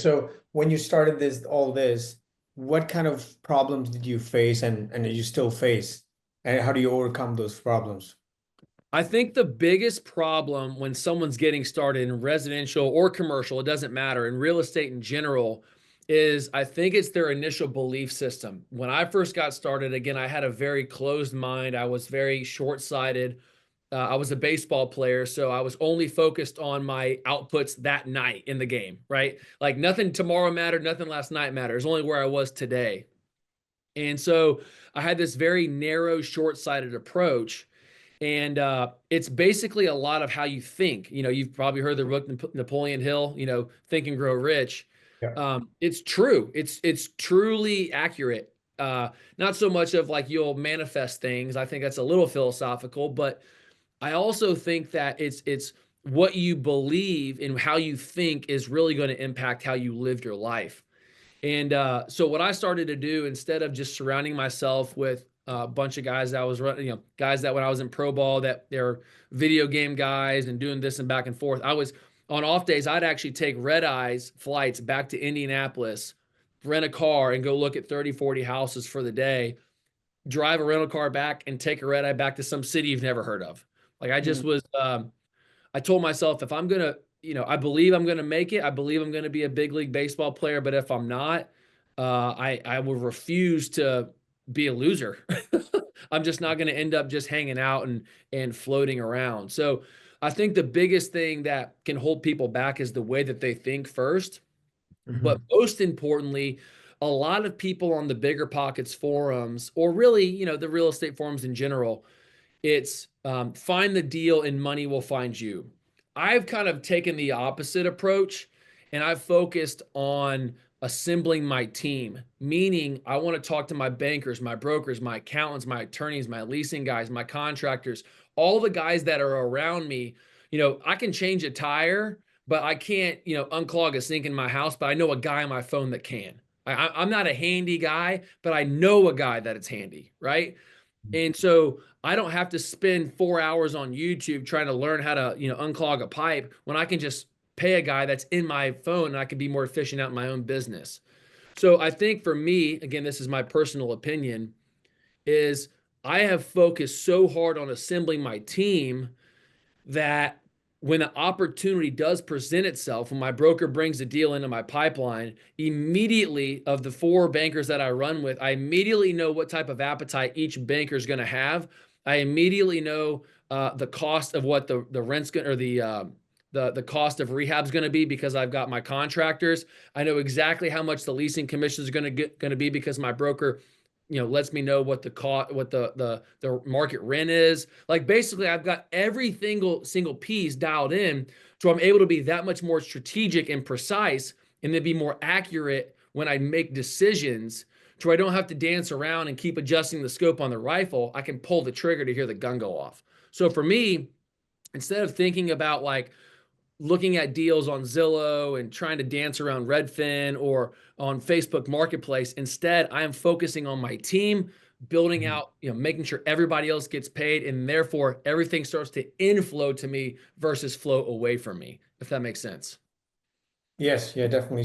So when you started all this, what kind of problems did you face and you still face? And how do you overcome those problems? I think the biggest problem when someone's getting started in residential or commercial, it doesn't matter, in real estate in general, is I think it's their initial belief system. When I first got started, again, I had a very closed mind. I was very short-sighted. I was a baseball player, so I was only focused on my outputs that night in the game, right? Like nothing tomorrow mattered, nothing last night mattered. It's only where I was today. And so I had this very narrow, short-sighted approach. And it's basically a lot of how you think. You've probably heard the book Napoleon Hill, Think and Grow Rich. Yeah. It's true. It's truly accurate. Not so much of like you'll manifest things. I think that's a little philosophical, but I also think that it's what you believe and how you think is really going to impact how you lived your life. And so what I started to do, instead of just surrounding myself with a bunch of guys that was running, guys that when I was in pro ball, that they're video game guys and doing this and back and forth, I was on off days, I'd actually take red eyes flights back to Indianapolis, rent a car and go look at 30, 40 houses for the day, drive a rental car back and take a red eye back to some city you've never heard of. Like I just Mm. was, I told myself if I'm gonna, I believe I'm gonna make it. I believe I'm gonna be a big league baseball player. But if I'm not, I will refuse to be a loser. I'm just not gonna end up just hanging out and floating around. So I think the biggest thing that can hold people back is the way that they think first. But Mhm. most importantly, a lot of people on the Bigger Pockets forums, or really, the real estate forums in general, it's find the deal and money will find you. I've kind of taken the opposite approach and I've focused on assembling my team, meaning I want to talk to my bankers, my brokers, my accountants, my attorneys, my leasing guys, my contractors, all the guys that are around me. I can change a tire, but I can't, unclog a sink in my house, but I know a guy on my phone that can. I'm not a handy guy, but I know a guy that it's handy, right? And so I don't have to spend 4 hours on YouTube trying to learn how to, unclog a pipe when I can just pay a guy that's in my phone and I can be more efficient out in my own business. So I think for me, again, this is my personal opinion, is I have focused so hard on assembling my team that when the opportunity does present itself, when my broker brings a deal into my pipeline, immediately of the four bankers that I run with, I immediately know what type of appetite each banker is going to have. I immediately know the cost of what the rent's going or the cost of rehab is going to be because I've got my contractors. I know exactly how much the leasing commission is going to be because my broker lets me know what the cost, what the market rent is. Like basically I've got every single piece dialed in, so I'm able to be that much more strategic and precise and then be more accurate when I make decisions, so I don't have to dance around and keep adjusting the scope on the rifle. I can pull the trigger to hear the gun go off. So for me, instead of thinking about like looking at deals on Zillow and trying to dance around Redfin or on Facebook Marketplace. Instead, I am focusing on my team, building Mhm. out, making sure everybody else gets paid, and therefore everything starts to inflow to me versus flow away from me, if that makes sense. Yes, yeah, definitely.